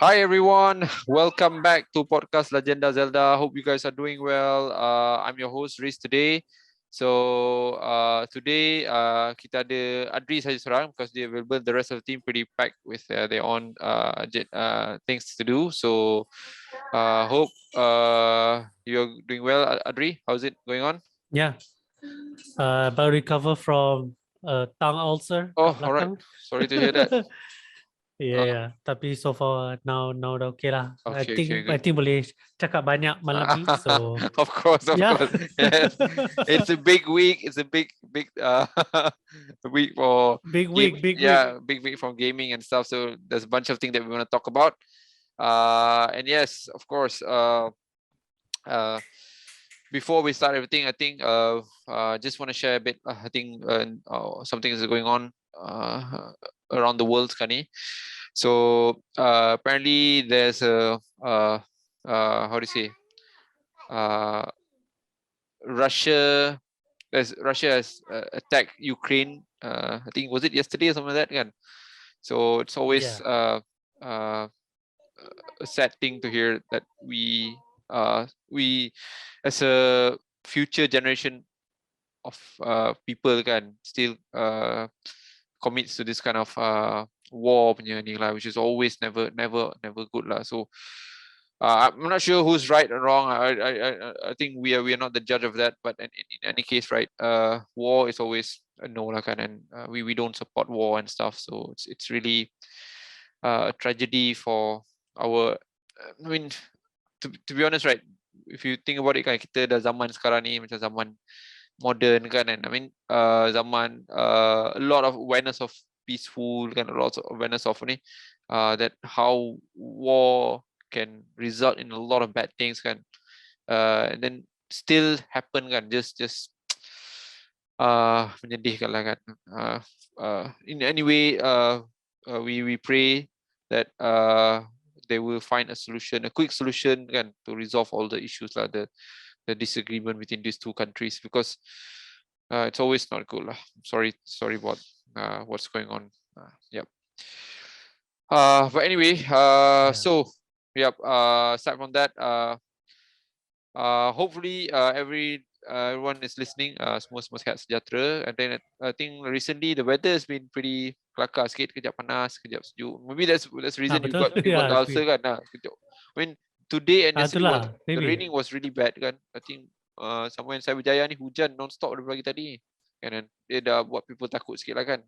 Hi everyone, welcome back to Podcast Lagenda Zelda. Hope you guys are doing well. I'm your host Reez today. So today kita ada Adri saja seorang because they available. The rest of the team pretty packed with their own things to do. So hope you're doing well. Adri, how's it going on? Yeah, about recover from tongue ulcer Oh, kat all right. belakang. Sorry to hear that. Yeah. Tapi so far now dah okay lah. I Okay, think good. boleh cakap banyak malam ni. So Of course. yeah. Yes. It's a big week. It's a big week for big game. week, big week. Yeah, big week from gaming and stuff. So there's a bunch of things that we want to talk about. And yes, of course. Before we start everything, I think just want to share a bit. I think something is going on around the world, Kani. So apparently there's a how do you say? Russia has attacked Ukraine. I think was it yesterday or something like that, kan? So it's always a sad thing to hear that we as a future generation of people kan still commits to this kind of war punya ni lah, which is always never good lah. So I'm not sure who's right or wrong. I think we are not the judge of that. But in any case, right? War is always a no lah kan, and we don't support war and stuff. So it's really a tragedy for our. I mean, to be honest, right? If you think about it, kan kita dah zaman sekarang ni macam zaman modern kan, and I mean zaman a lot of awareness of peaceful kan, a lot of awareness of ni that how war can result in a lot of bad things kan, and then still happen kan, just menyedihkan lah kan. In any way, we pray that they will find a solution, a quick solution kan, to resolve all the issues lah, the disagreement between these two countries, because it's always not good lah. Sorry about what's going on. Yep. But anyway, so yep. Aside from that, hopefully everyone is listening. Semua sihat sejahtera. And then I think recently the weather has been pretty kelakar sikit. Kejap panas, kejap sejuk. Maybe that's the reason you got the ulcer kan. Kejap. I mean today and yesterday the raining was really bad kan. I think somewhere in Cyberjaya ni hujan non-stop dari pagi tadi. Kan, dia dah buat people takut sikit lah kan.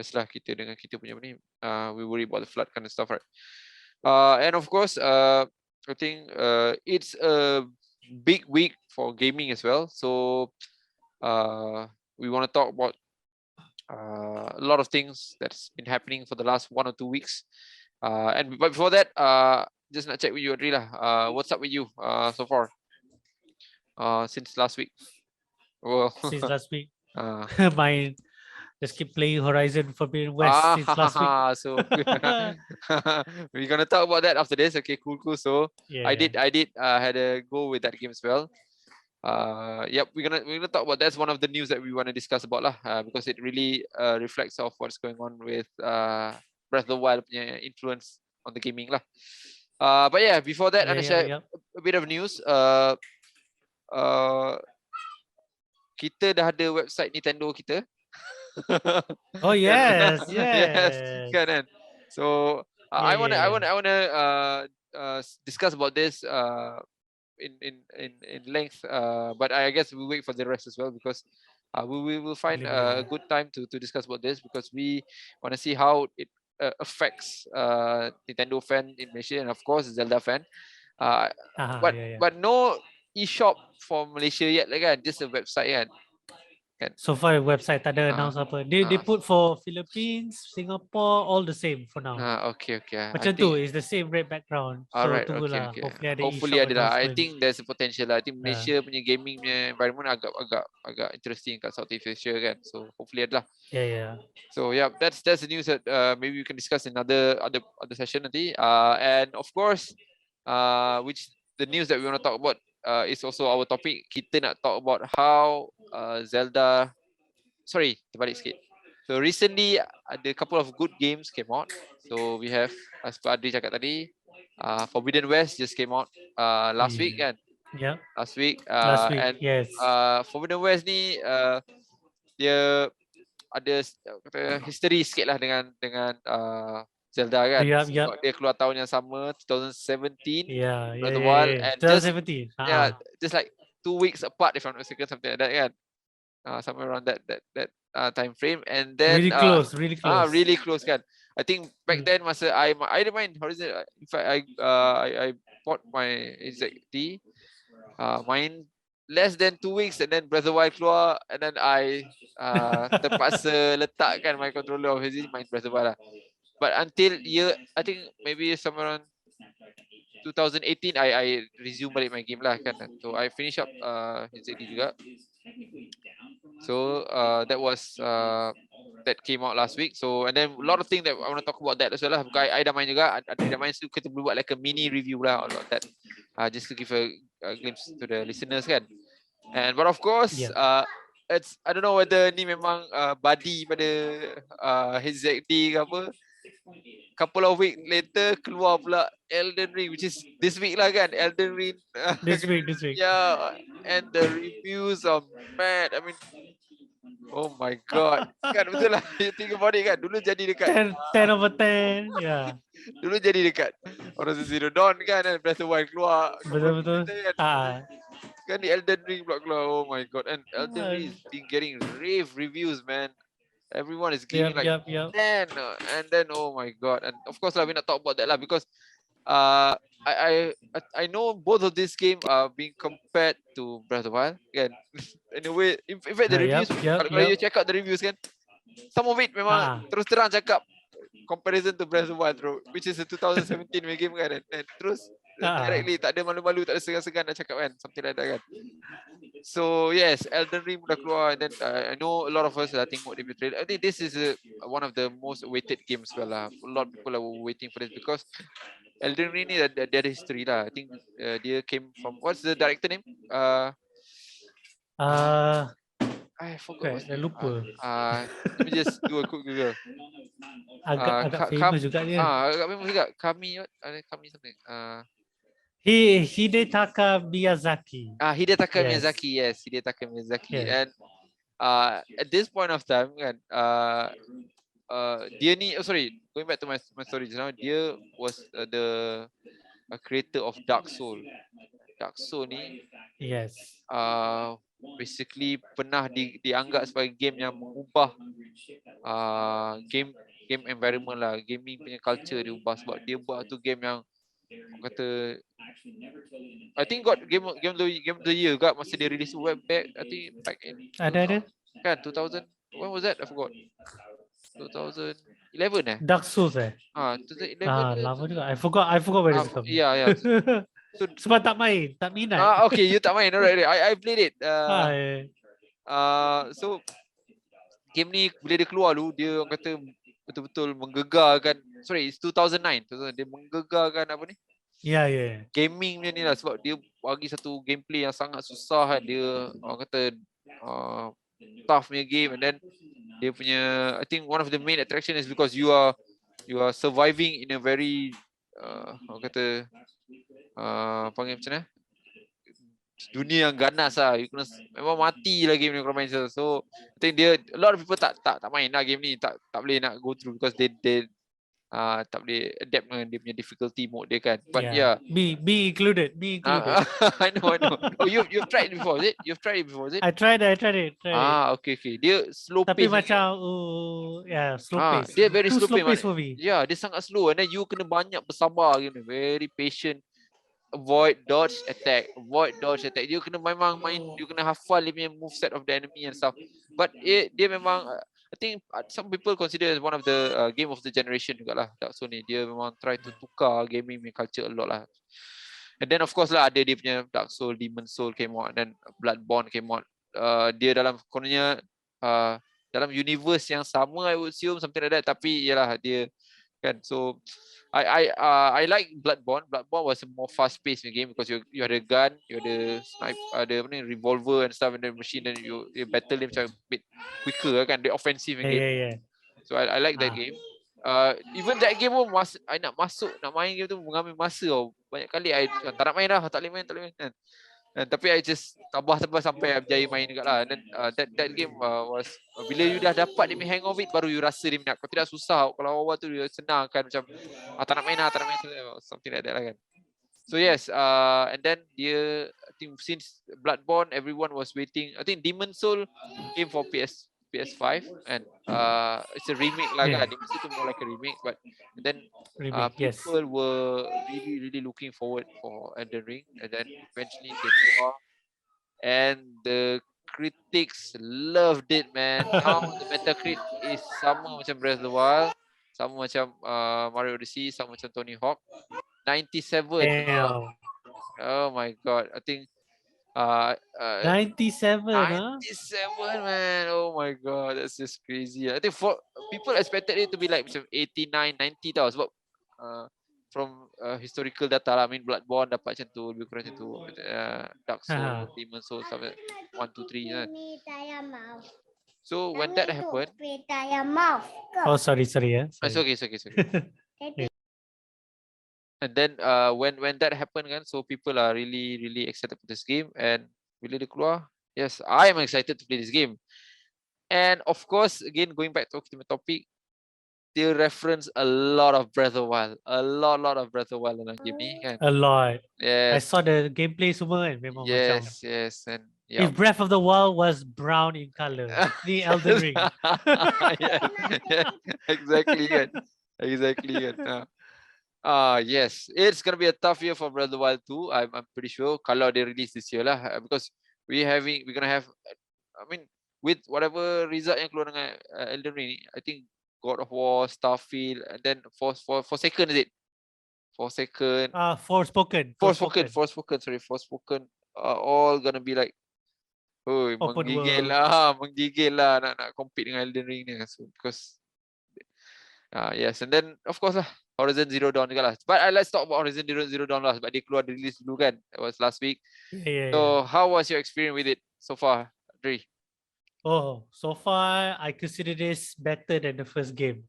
Biasalah kita dengan kita punya ni, we worry about the flood kind of stuff, right? And of course, I think it's a big week for gaming as well. So we want to talk about a lot of things that's been happening for the last 1 or 2 weeks. But before that, just nak check with you, Adri lah. What's up with you so far? Since last week. Well, since last week. Mine just keep playing Horizon Forbidden West since last week. So we're gonna talk about that after this. Okay, cool. So I did had a go with that game as well. Yep, we're gonna talk about that's one of the news that we want to discuss about lah, because it really reflects of what's going on with Breath of the Wild punya influence on the gaming lah. But yeah, before that, I want to share a bit of news. Kita dah ada website Nintendo kita. Oh yes. Kan. So I wanna discuss about this in length. But I guess we'll wait for the rest as well, because we will find a good time to discuss about this, because we want to see how it affects Nintendo fan in Malaysia, and of course Zelda fan. But no e-shop for Malaysia yet lah kan, just a website kan. So far website tak ada announce apa. They put for Philippines, Singapore, all the same for now. Okay. Macam tu is the same red background. So alright, tunggulah. Okay. Hopefully ada lah. I think there's a potential lah. I think Malaysia punya gaming punya environment agak interesting kat Southeast Asia kan. So hopefully ada lah. Yeah. So yeah, that's the news that maybe we can discuss in other session nanti. And of course, which the news that we want to talk about is also our topic. Kita nak talk about how Zelda. Sorry, terbalik sikit. So recently ada a couple of good games came out. So we have, as per Adri cakap tadi, Forbidden West just came out last week kan. Yeah. Last week. Last week. And Yes. Forbidden West ni dia ada kata history sikit lah dengan Zelda kan. Yep. Sebab dia keluar tahun yang sama 2017. Yeah. Breath of the Wild, and 2017. just like 2 weeks apart if I'm not mistaken, something like that kan. Somewhere around that time frame, and then really close. Really close kan. I think back then masa I don't mind Horizon. In fact, I bought my ZD, main less than 2 weeks, and then Breath of the Wild keluar, and then I terpaksa letakkan my controller of ZD, main Breath of the Wild lah. But until I think maybe somewhere around 2018, I resume balik my game lah kan. So I finish up ZD juga. So that was that came out last week. So and then a lot of things that I want to talk about that as well lah. Bukan I dah main juga. Adri dah main, so kita boleh buat like a mini review lah about that. Just to give a glimpse to the listeners kan. And but of course, it's I don't know whether ni memang buddy pada HZD ke apa. Couple of weeks later keluar pula Elden Ring, which is this week lah kan. Elden Ring. This week. Yeah, and the reviews are mad. I mean, oh my god. Kan betul lah. You think about it kan. Dulu jadi dekat 10 over 10. Yeah. Dulu jadi dekat Horizon Zero Dawn kan, and Breath of the Wild keluar. Betul. Kan di Elden Ring pula keluar. Oh my god. And Elden Ring is been getting rave reviews, man. Everyone is giving 10, and then oh my god. And of course lah, we not talk about that lah, because I know both of these games are being compared to Breath of the Wild kan. In a way, in fact the reviews, kalau you check out the reviews kan, some of it memang terus terang cakap comparison to Breath of the Wild, bro, which is a 2017 game kan, and terus directly, tak ada malu-malu, tak ada segan-segan nak cakap kan, something like that kan. So yes, Elden Ring dah keluar, and then I know a lot of us dah tengok the trailer. I think this is one of the most awaited games well lah. A lot of people are waiting for this because Elden Ring ni ada history lah. I think dia came from, what's the director name? I forgot. Dah lupa. Let me just do a quick Google. Agak famous juga dia. Agak famous juga. Kami something. Hidetaka Miyazaki. Hidetaka Miyazaki, yes. Hidetaka Miyazaki. And at this point of time kan, dia ni, going back to my story just now, dia was the creator of Dark Soul. Dark Soul ni basically pernah dianggap sebagai game yang mengubah game environment lah, gaming punya culture dia ubah, sebab dia buat tu game yang kata, I think got game of the year kat masa dia release web back, I think back in ada kan 2000, when was that, I forgot, 2011 Dark Souls 2011 lama juga, I forgot where it's from. Yeah. So, sebab tak minat. Okay, you tak main, alright. I played it. So game ni bila dia keluar dulu, dia orang kata betul-betul menggegarkan. It's 2009. Dia menggegarkan apa ni? Gaming punya ni lah, sebab dia bagi satu gameplay yang sangat susah kan. Dia orang kata tough punya game, and then dia punya, I think one of the main attraction is because you are surviving in a very orang kata panggil macam mana, dunia yang ganas lah. You kena memang mati lah game ni kalau main. So I think dia, a lot of people tak main lah game ni, tak boleh nak go through because they tak boleh adapt dengan dia punya difficulty mode dia kan. But me included. I know. Oh, you've tried it before, is it? I tried it. Okay. Dia slow pace. Tapi macam slow pace. Dia very slow pace for me. Dia sangat slow, and then you kena banyak bersabar gitu. Very patient. Avoid dodge attack. You kena memang main, you kena hafal dia punya moveset of the enemy and stuff. But dia memang, I think some people consider as one of the game of the generation jugalah Dark Souls ni. Dia memang try to tukar gaming culture a lot lah. And then of course lah ada dia punya Dark Souls, Demon Soul came out, and then Bloodborne came out. Dia dalam kononnya dalam universe yang sama, I would assume, something like that. Tapi yalah, dia kan, so I like Bloodborne. Bloodborne was a more fast-paced game because you had a gun, you had a snipe, ada apa ni, revolver and stuff, and the machine, and you battle them macam a bit quicker kan, the offensive game. So I like that game. Even that game pun I nak masuk, nak main game tu mengambil masa tau. Banyak kali I tak nak main dah, tak boleh main kan. Tapi I just tabah sampai I berjaya main juga lah. Dan that game was bila you dah dapat dia hang of it, baru you rasa dia minat. Kalau tidak susah, kalau awal tu dia senang kan, macam tak nak main something like that lah kan. So yes, and then dia, I think since Bloodborne, everyone was waiting. I think Demon Soul came for PS5 and it's a remake lah kan. Demon Soul tu more like a remake, but then people were really looking forward for Elden Ring, and then eventually they keluar, and the critics loved it, man. Now the Metacritic is sama macam Breath of the Wild, sama macam Mario Odyssey, sama macam Tony Hawk. 97. Oh my god, I think 97, 97, man. Oh my god, that's just crazy. I think for people expected it to be like macam 89, 90 tau, sebab from historical data lah. I mean Bloodborne dapat macam tu, lebih kurang macam tu. Dark Souls, Demon Souls, 1, 2, 3 kan. So when that happened, sorry. it's okay. And then when that happened kan, so people are really excited for this game, and bila dia keluar, yes, I am excited to play this game. And of course, again going back to the topic, they reference a lot of Breath of the Wild, a lot of Breath of the Wild dalam game ni kan. A lot. Yes. I saw the gameplay semua kan, memang macam. Yes, and if Breath of the Wild was brown in color, the Elden Ring. yes, exactly kan. Yes, it's gonna be a tough year for Breath of the Wild 2. I'm pretty sure kalau they release this year lah, because we're gonna have, I mean, with whatever result yang keluar dengan Elden Ring, I think God of War, Starfield, and then Forsaken, is it? Forspoken, all gonna be like, menggigil lah nak compete dengan Elden Ring ni. So because yes, and then of course lah Horizon Zero Dawn juga lah. But let's talk about Horizon Zero Dawn lah, sebab dia keluar release dulu kan. It was last week. So how was your experience with it so far, Adri? So far I consider this better than the first game.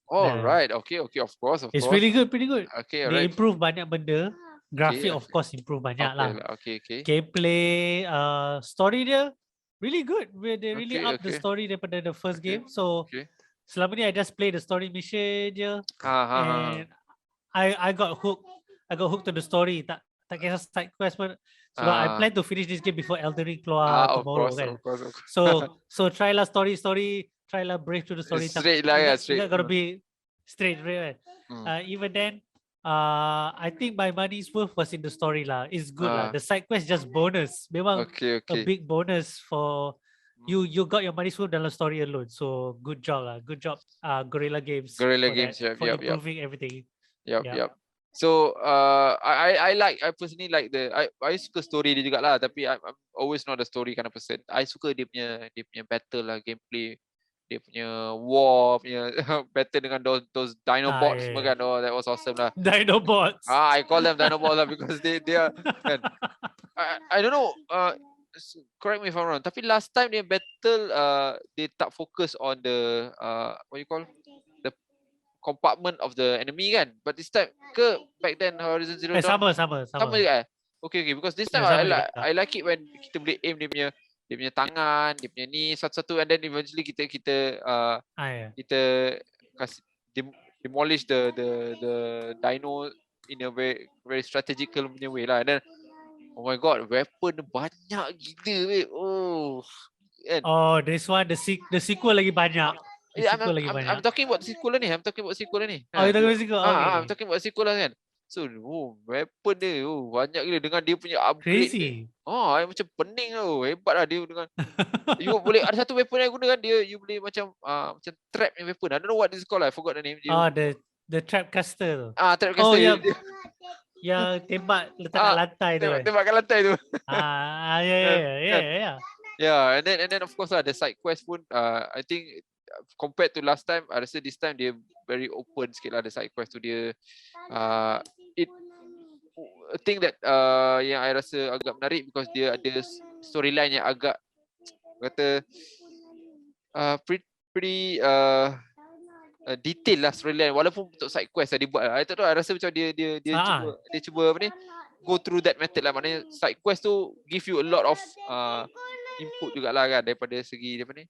Right. Okay, of course. It's really good, pretty good. Okay, They improve banyak benda. Graphic of course improve banyak lah. Okay. Gameplay, story dia really good. They really up the story daripada the first game. So selama ni I just play the story mission je, and I got hooked. I got hooked to the story. Tak kisah side quest pun. Sebab I plan to finish this game before Elden Ring keluar tomorrow kan. Of course. So try lah story. Try lah brave through the story. Straight lah, straight. It's gotta be straight, right? Even then, I think my money's worth was in the story lah. It's good lah. The side quest just bonus. Memang a big bonus for you got your money's worth dalam story alone. So good job lah. Good job, Guerrilla Games. For improving everything. Yep. So I personally like I suka story dia juga lah, tapi I'm always not a story kind of person. I suka dia punya battle lah, gameplay, dia punya war punya battle dengan those Dinobots semua kan. That was awesome lah. Dinobots. I call them Dinobots lah because they are kan. I don't know, correct me if I'm wrong, tapi last time dia battle they tak focus on the what you call the compartment of the enemy kan, but this time back then Horizon Zero Dawn sama juga okay, because this time I like it when kita boleh aim dia punya tangan, dia punya ni satu-satu, and then eventually kita kasih demolish the dino in a very strategical punya way lah. And then oh my god, weapon banyak gila weh. This one the sequel lagi banyak. I'm talking about sequel ni. You're talking about sequel. I'm talking about sequel lah kan. So weapon dia banyak gila dengan dia punya upgrade. Crazy. I macam pening tau. Hebat lah dia dengan you boleh ada satu weapon yang gunakan dia, you boleh macam trap yang weapon. I don't know what this is called. I forgot the name. The trap caster. Trap caster. Yang tembak letak kat lantai tu. Tembak kat lantai tu. Yeah. And then of course lah, the side quest pun I think compared to last time, I rasa this time dia very open sikit lah, the side quest tu dia a thing that yang I rasa agak menarik because dia ada storyline yang agak kata pretty detail lah storyline, walaupun untuk side quest lah dia buat lah. I tak tahu, I rasa macam dia cuba apa ni, go through that method lah. Maknanya side quest tu give you a lot of input jugalah kan, daripada segi apa ni,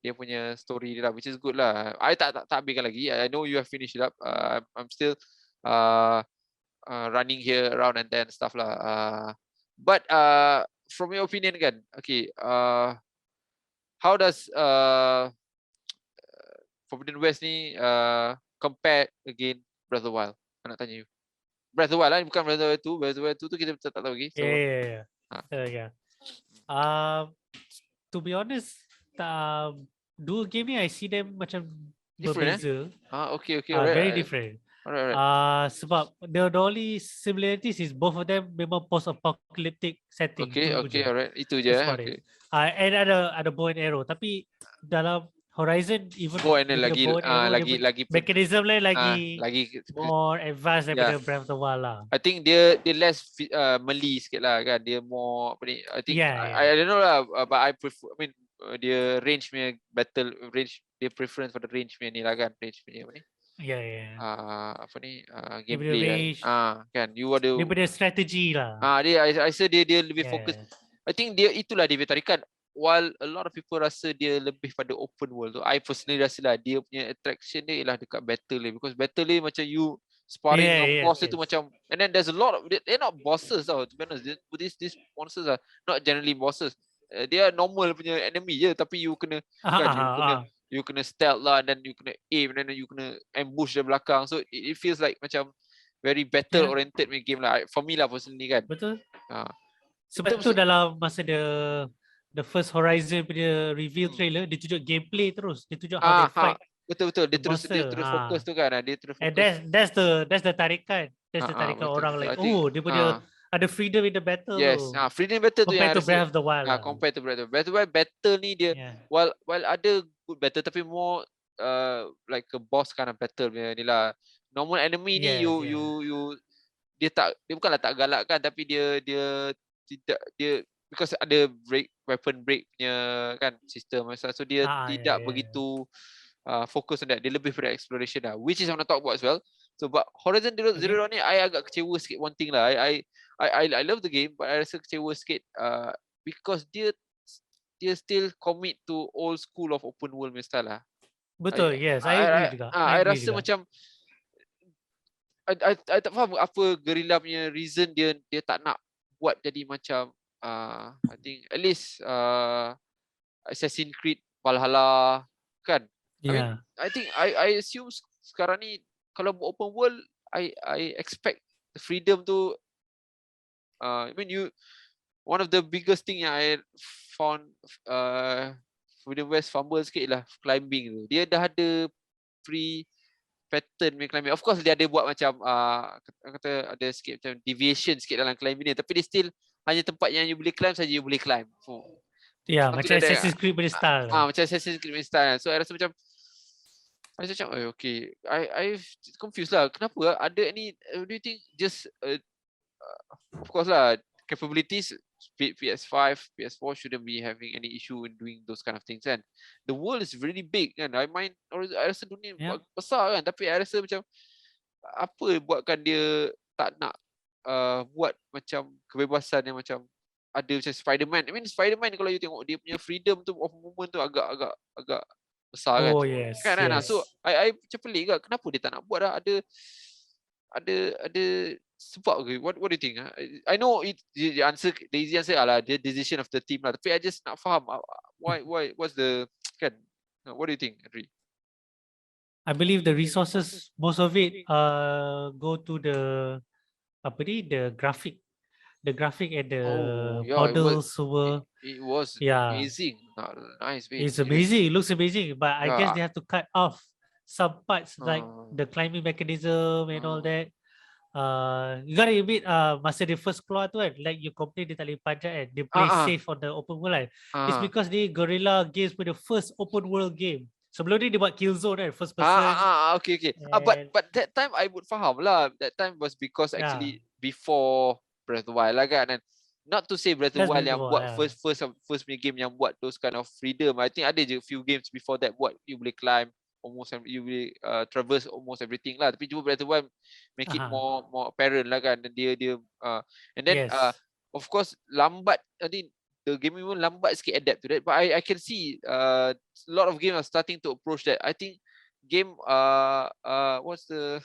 dia punya story dia lah, which is good lah. I tak habiskan lagi. I know you have finished it up. I'm still running here around and then stuff lah. But from your opinion kan, okay, how does Forbidden West ni compare again Breath of the Wild? Nak tanya you. Breath of the Wild lah, bukan Breath of the Wild 2. Breath of the Wild 2 tu kita tak tahu lagi. So, yeah. To be honest, dua game ni I see them macam different, berbeza. Okay. Very different. Alright. Sebab the only similarities is both of them memang post-apocalyptic setting. Okay, alright. Itu je. Okay. And ada bow and arrow. Tapi dalam Horizon, even bow and lagi mechanism lain lagi more advanced daripada Breath of the Wild lah. I think dia less melee sikit lah kan. Dia more apa ni, I think I don't know lah, but I prefer, I mean dia range punya battle range, dia preference for the range punya ni lah kan, range punya apa ni. Apa ni gameplay kan, you ada daripada strategi lah. Dia I rasa dia lebih fokus. I think itulah dia tarikan. While a lot of people rasa dia lebih pada open world tu, I personally rasa lah dia punya attraction dia ialah dekat battle dia, because battle dia macam you sparring dengan boss tu macam, and then there's a lot of, they're not bosses tau, to be honest. These monsters are not generally bosses. They are normal punya enemy je, tapi you kena you kena stealth lah, and then you kena aim, and then you kena ambush dari belakang. So it feels like macam very battle oriented game lah for me lah personally kan. Betul. Sebab tu dalam masa the first Horizon punya reveal trailer, dia tunjuk gameplay terus, dia tunjuk how they fight. Betul. Dia terus fokus tu kan. Dia terus fokus. And that's the tarikan. That's the tarikan orang like, dia punya ada freedom in the battle. Yes, freedom battle tu yang compared to Breath of the Wild. Compared to Breath of the Wild, battle ni dia while ada good battle, tapi more like a boss kind of battle ni lah. Normal enemy ni dia bukanlah tak galakkan, tapi dia tidak, dia because ada weapon break punya kan sistem, so dia tidak begitu fokus on that. Dia lebih pada exploration lah, which is I want to talk about as well. So but Horizon Zero Dawn ni I agak kecewa sikit one thing lah. I love the game, but I rasa kecewa sikit because dia still commit to old school of open world style lah. Betul, yes, I agree juga. I rasa macam I tak faham apa Guerrilla punya reason dia tak nak buat jadi macam I think at least Assassin's Creed Valhalla kan. I think I assume sekarang ni kalau buat open world, I expect the freedom tu. I mean one of the biggest thing yang I found Forbidden West fumble sikit lah climbing tu. Dia dah ada pattern punya climbing. Of course dia ada buat macam kata ada sikit macam deviation sikit dalam climbing ni, tapi dia still hanya tempat yang you boleh climb saja you boleh climb. Macam Assassin's Creed punya style. Macam Assassin's Creed punya style. So I rasa macam okay, I confused lah. Kenapa ada ni? Do you think just of course lah, capabilities PS5, PS4 shouldn't be having any issue in doing those kind of things kan. The world is really big kan. I rasa dunia besar kan, tapi I rasa macam apa buatkan dia tak nak buat macam kebebasan yang macam ada macam Spider-Man. I mean Spider-Man kalau you tengok dia punya freedom tu of movement tu agak besar kan. Kan. So I macam pelik ke kenapa dia tak nak buat dah. Ada sebab ke? What do you think? I know the easy answer adalah the decision of the team lah, tapi I just nak faham why what's the kan. What do you think, Adri? I believe the resources, most of it go to the graphic and the models. It was amazing. Nice. It's amazing. It looks amazing, but I guess they have to cut off some parts like the climbing mechanism and all that. You gotta admit, masa dia first keluar tu kan, like you complain dia tak boleh panjat kan, dia play safe on the open world kan. It's because dia Guerrilla Games punya first open world game. Sebelum ni dia buat Killzone kan, first person. Okay. But that time I would faham lah. That time was because actually before Breath of the Wild lah kan. And not to say Breath of the Wild yang buat first punya game yang buat those kind of freedom. I think ada je few games before that buat you boleh climb almost you boleh traverse almost everything lah. Tapi cuma Breath of the Wild make it more apparent lah kan. Dan dia and then of course lambat. I think the game pun lambat sikit adapt to that. But I can see a lot of games are starting to approach that. I think game what's the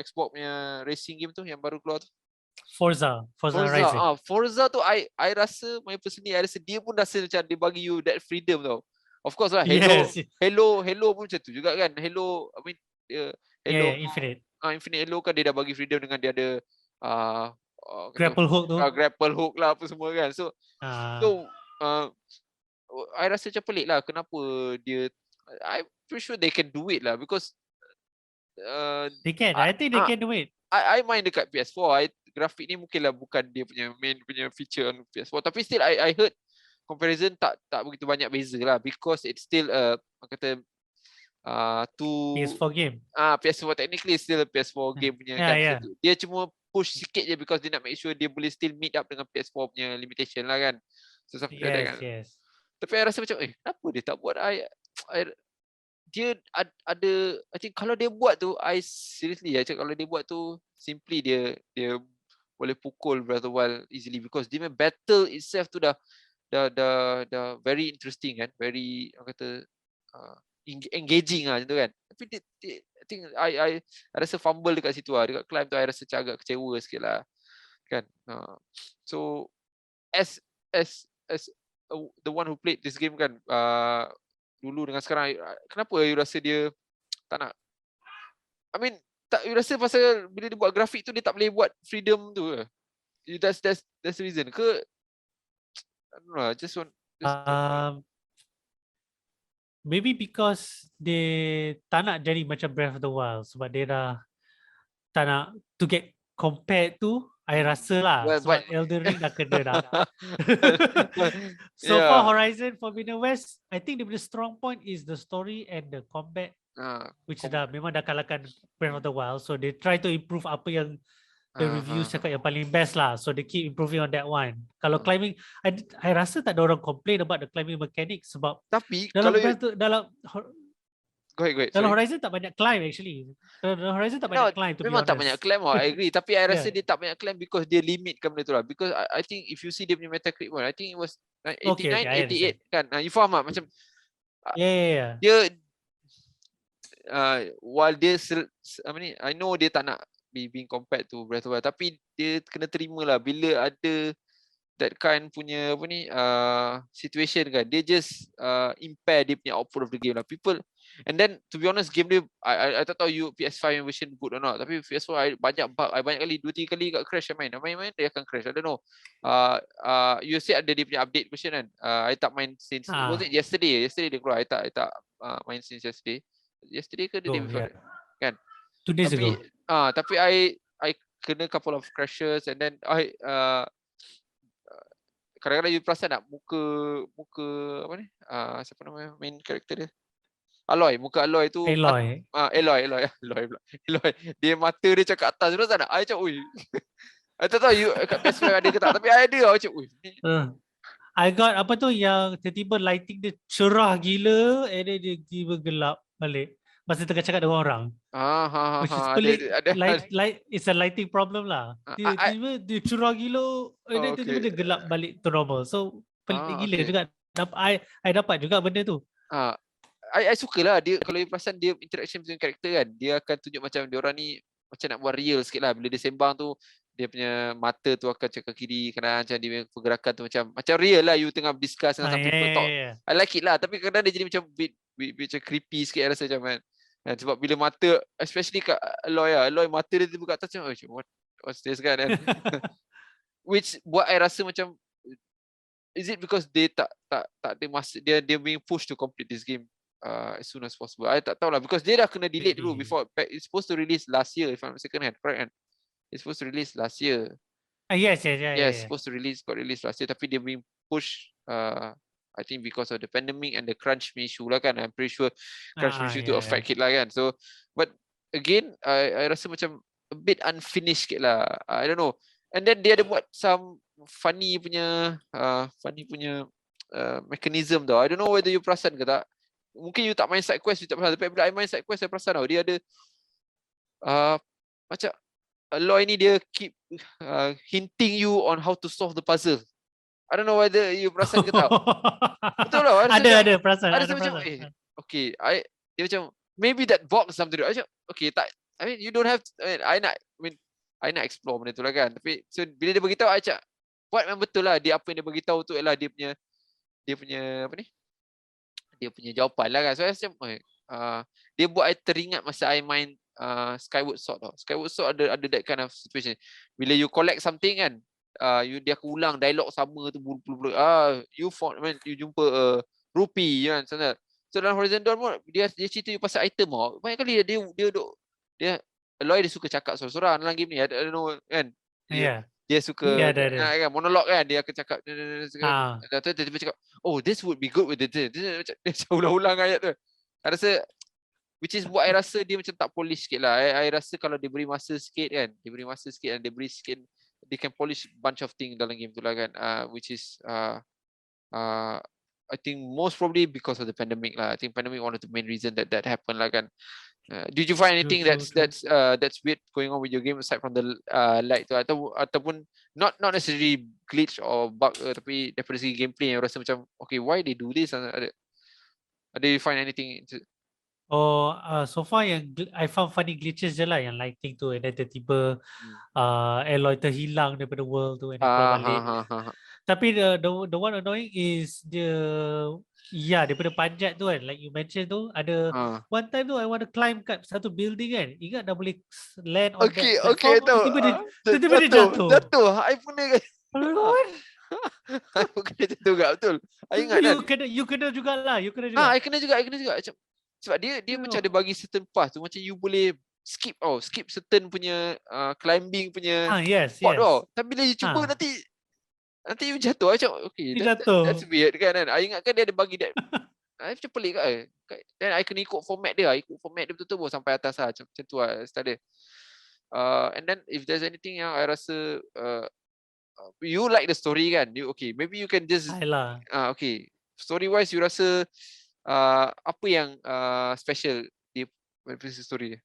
Xbox punya racing game tu yang baru keluar tu? Forza Horizon. Forza tu I rasa, my personally I rasa dia pun rasa macam dia bagi you that freedom tau. Of course lah, Hello pun macam tu juga kan. Hello Infinite. Infinite Hello kan dia dah bagi freedom dengan dia ada grapple hook tu. Grapple hook lah apa semua kan. So I rasa macam pelik lah kenapa dia. I'm pretty sure they can do it lah because they can. I think they can do it. I main dekat PS4. Grafik ni mungkinlah bukan dia punya main punya feature on PS4, tapi still I heard comparison tak begitu banyak beza lah because it's still kata PS4 game. PS4 technically still a PS4 game punya kan. So, dia cuma push sikit je because dia nak make sure dia boleh still meet up dengan PS4 punya limitation lah kan. So something like that kan. Tapi I rasa macam kenapa dia tak buat dia ada I think kalau dia buat tu seriously kalau dia buat tu simply dia boleh pukul Breath of the Wild easily because dia battle itself tu dah very interesting kan, very kata engaging lah macam tu kan. Tapi dia I think I rasa fumble dekat situ lah, dekat climb tu I rasa agak kecewa sikit lah kan. So as the one who played this game kan, dulu dengan sekarang, kenapa you rasa dia tak nak? I mean, you rasa pasal bila dia buat grafik tu dia tak boleh buat freedom tu ke? That's the reason ke? I don't know, maybe because dia tak nak jadi macam Breath of the Wild sebab dia dah tak nak to get compared to. I rasa lah sebab Elden Ring dah kena dah. So for Horizon Forbidden West, I think the strong point is the story and the combat, which memang dah kalahkan Breath of the Wild. So they try to improve apa yang the reviews cakap yang paling best lah. So they keep improving on that one. Kalau climbing, I rasa tak ada orang complain about the climbing mechanics sebab tapi dalam kalau Go ahead. Dalam Horizon tak banyak climb actually. Dalam Horizon tak banyak climb to be honest. Memang tak banyak climb, I agree. Tapi I rasa dia tak banyak climb because dia limitkan benda tu lah. Because I think if you see dia punya Metacritic one, I think it was 89, 88 kan. You faham tak? Macam dia while dia I know dia tak nak being compared to Breath of the Wild, tapi dia kena terima lah bila ada that kind punya situation kan. Dia just impair dia punya output of the game lah. People. And then to be honest, game dia I tak tahu you PS5 version good or not, tapi PS4 I banyak bug, I banyak kali 2-3 kali kat crash main dia akan crash. I don't know. You said ada dia punya update version kan. I tak main since was it yesterday dia keluar. I tak main since yesterday ke the day before kan. 2 days ago. Tapi I kena couple of crashes and then kadang-kadang you perasan tak muka apa ni? Siapa nama main karakter dia? Muka Aloy tu Aloy. Dia mata dia cakap atas terus tak nak. I macam I tak tahu you kat PS5 ada ke tak, tapi I ada macam I got apa tu yang tiba-tiba lighting dia cerah gila and then dia tiba gelap balik masa tengah cakap dengan orang. Which is light it's a lighting problem lah. Tiba-tiba dia cerah gila and then tiba-tiba dia gelap balik to normal. So pelik gila juga. I dapat juga benda tu. I sukalah dia kalau you perasan dia interaction between karakter kan, dia akan tunjuk macam dia orang ni macam nak buat real sikit lah. Bila dia sembang tu dia punya mata tu akan cakap kiri kanan, macam dia punya pergerakan tu macam real lah, you tengah discuss dengan some people talk. I like it lah, tapi kadang-kadang dia jadi macam bit macam creepy sikit rasa macam kan. Sebab bila mata especially kat Aloy mata dia buka atas macam what's this kan. Which buat I rasa macam is it because they tak ada masa dia being pushed to complete this game as soon as possible. I tak tahu lah because dia dah kena delay dulu before. It's supposed to release last year if I'm not mistaken, correct kan? It's supposed to release last year. Yes. Supposed to got released last year, tapi dia being pushed I think because of the pandemic and the crunch issue lah kan. I'm pretty sure crunch issue to affect it lah kan. So but again I rasa macam a bit unfinished sikit lah. I don't know. And then dia ada buat some funny punya mechanism tau. I don't know whether you perasan ke tak. mungkin you tak main side quest, you tak perasan. Tapi bila I main side quest, saya perasan tau, dia ada macam Aloy ni dia keep hinting you on how to solve the puzzle. I don't know whether you perasan ke tak. Betul lah. Ada perasan. Ada macam okay, dia macam maybe that box something. Macam okay, tak. I mean you don't have to, I nak explore benda tu lah kan. Tapi so bila dia beritahu, I cakap buat memang betul lah. Dia apa yang dia beritahu tu ialah dia punya apa ni? Dia punya jawapan lah kan. So I macam dia buat I teringat masa I main Skyward Sword tau. Skyward Sword ada that kind of situation. Bila you collect something kan, dia akan ulang dialog sama tu berpuluh-puluh. You found, you jumpa rupee kan sana. So dalam Horizon Dawn pun dia cerita you pasal item tau. Banyak kali dia Aloy dia suka cakap sorang-sorang dalam game ni. I don't know kan. Dia suka kan, monolog kan, dia akan cakap tiba-tiba cakap, oh this would be good with it. Dia macam ulang-ulang ayat tu. I rasa which is what I rasa dia macam tak polish sikit lah. I rasa kalau dia beri masa sikit kan, dia beri masa sikit dan dia beri sikit, they can polish bunch of things dalam game tu lah kan. Which is I think most probably because of the pandemic lah. I think pandemic one of the main reason that happened lah kan. Did you find anything that's weird going on with your game aside from the light tu, ataupun not necessarily glitch or bug, tapi daripada segi gameplay yang rasa macam okay, why they do this? Ada you find anything? So far yang I found funny glitches je lah, yang lighting tu, and then tiba-tiba Aloy terhilang daripada world tu and keluar balik. Tapi the one annoying is daripada panjat tu kan, like you mentioned tu, ada one time tu I want to climb kat satu building kan, ingat dah boleh land on that platform, tiba-tiba dia jatuh. I pernah kan. I pun kena jatuh juga, betul. I ingat kan. You kena jugalah. I kena juga. Sebab dia macam ada bagi certain path tu, macam you boleh skip certain punya climbing punya spot tau. Tapi bila you cuba nanti you jatuh. Macam okay, that's weird kan. I ingatkan dia ada bagi that. I macam pelik kan. Dan I kena ikut format dia. Betul-betul sampai atas lah. Macam tu lah start dia. And then if there's anything yang I rasa you like the story kan, maybe you can just okay, story wise you rasa apa yang special di story dia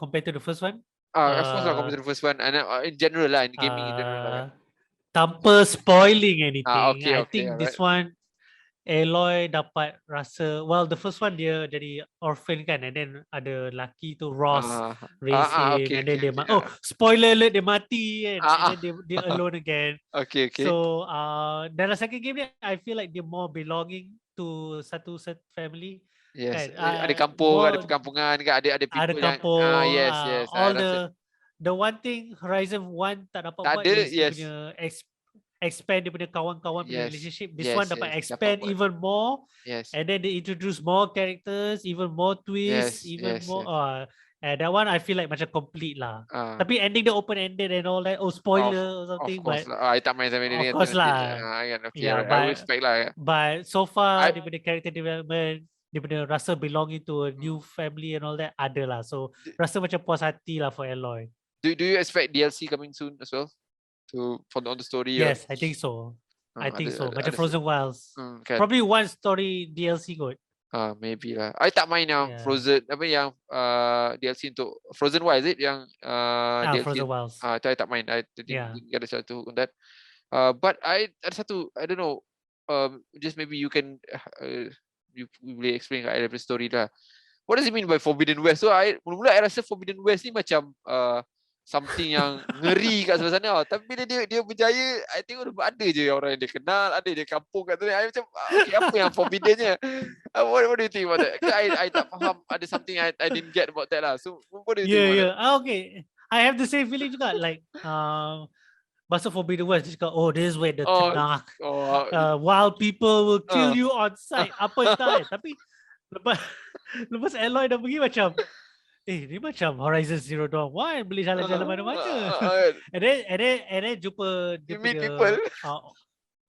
compared to the first one? Of course lah, compared to the first one, and in general lah, in gaming in general lah. Tanpa spoiling anything, I think right. This one Aloy dapat rasa, well, the first one dia jadi orphan kan, and then ada lelaki tu Ross raise him, and then spoiler alert, dia mati kan, and then dia alone again. So dalam second game ni I feel like dia more belonging to satu family. Yes, kan? Ada kampung, ada perkampungan kan, ada people ada kampung, yes. All the one thing Horizon 1 tak dapat buat is dia punya expand dia punya kawan-kawan punya relationship. This one dapat expand even more, and then they introduce more characters, even more twists, more. And that one I feel like macam complete lah. Tapi ending dia open ended and all that. Spoiler or something. Of course lah. I tak main sampai ni. Of course lah. I respect lah. But so far dia punya character development, dia punya rasa belonging to a new family and all that ada lah. So rasa macam puas hati lah for Aloy. Do you expect DLC coming soon as well? On the story? Yes, I think so. Macam Frozen Wilds. Probably one story DLC kot. Maybe lah. I tak main yang Frozen, apa yang DLC untuk Frozen Wilds, is it? Yang DLC. Frozen Wilds. I tak main. I didn't get a chance to on that. But ada satu, I don't know. Just maybe you can you boleh explain kat I the story lah. What does it mean by Forbidden West? So mula-mula I rasa Forbidden West ni macam something yang ngeri kat sebelah sana. Tapi bila dia berjaya, I tengok ada je orang yang dia kenal, ada je kampung kat sana. I macam, okay, apa yang forbiddennya? What do you think about that? I tak faham. Ada something I didn't get about that lah. So what do you think about that? Okay. I have the same feeling juga. Like, masa Forbidden West, dia cakap, this is where the tengok. Wild people will kill you on sight. Apa entah. Tapi lepas Aloy dah pergi macam, ni macam Horizon Zero Dawn 1, boleh jalan-jalan mana-mana. And then jumpa dia punya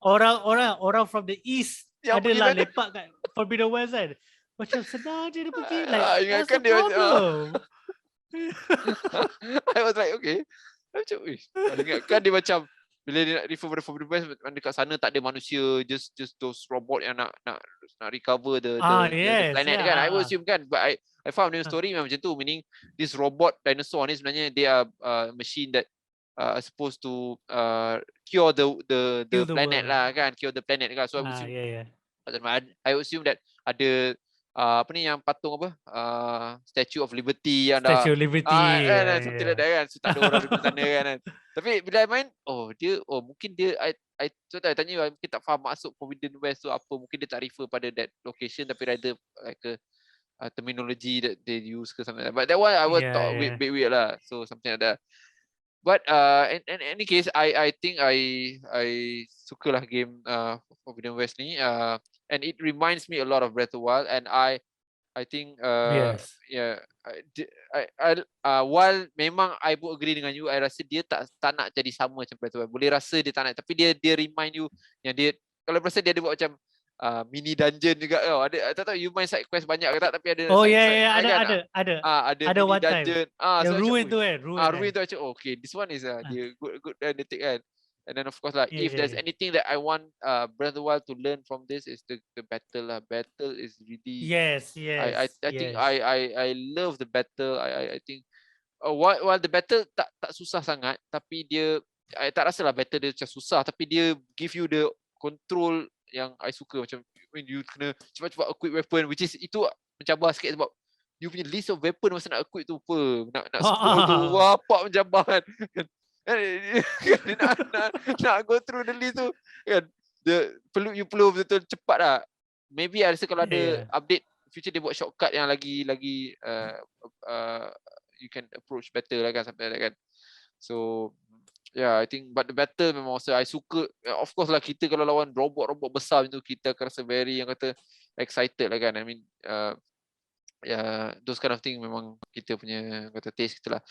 orang from the east yang adalah lepak kat Forbidden West kan. Macam senang je dia pergi. Like, what's the problem? I was like, okay. Macam, kan dia macam bila dia nak refer pada Forbidden West, dekat sana tak ada manusia, just those robot yang nak recover the planet kan. I would assume kan, but I found the story memang macam tu, meaning this robot dinosaur ni sebenarnya they are machine that are supposed to cure the planet lah kan, cure the planet kan. So I would assume, I would assume that ada apa ni yang patung apa, Statue of Liberty yang dah something like that kan. So tak ada orang duduk sana kan. Tapi bila I main, mungkin dia I tanya, mungkin tak faham maksud Forbidden West tu apa, mungkin dia tak refer pada that location, tapi rather like a terminology that they use ke something like that. But that one I would thought a bit weird lah. So something like that. But in any case, I think I sukalah game Forbidden West ni, and it reminds me a lot of Breath of the Wild, and I think while memang I pun agree dengan you, I rasa dia tak nak jadi sama macam Breath of the Wild. Boleh rasa dia tak nak, tapi dia remind you yang dia, kalau rasa dia ada buat macam mini dungeon juga tau. Tak tahu you main side quest banyak ke tak, tapi ada ada mini one dungeon. Yang So ruin tu ruin tu macam okay, this one is dia good detik kan. And then of course like if there's anything that I want Breath of the Wild to learn from this is the battle lah. Battle is really I think I love the battle. I think while the battle tak susah sangat, tapi dia I tak rasa lah battle dia macam susah, tapi dia give you the control yang I suka, macam when you kena cepat-cepat equip weapon, which is itu mencabar sikit sebab you punya list of weapon masa nak equip tu apa, nak scroll tu wapak mencabar kan. nak go through the list tu kan, you perlu betul-betul cepat lah. Maybe I rasa kalau ada update future dia buat shortcut yang lagi you can approach better lah kan, sampai lah kan. So I think but the battle memang I suka. Of course lah, kita kalau lawan robot besar macam tu, kita akan rasa very yang kata excited lah kan. I mean those kind of thing memang kita punya kata taste kita lah.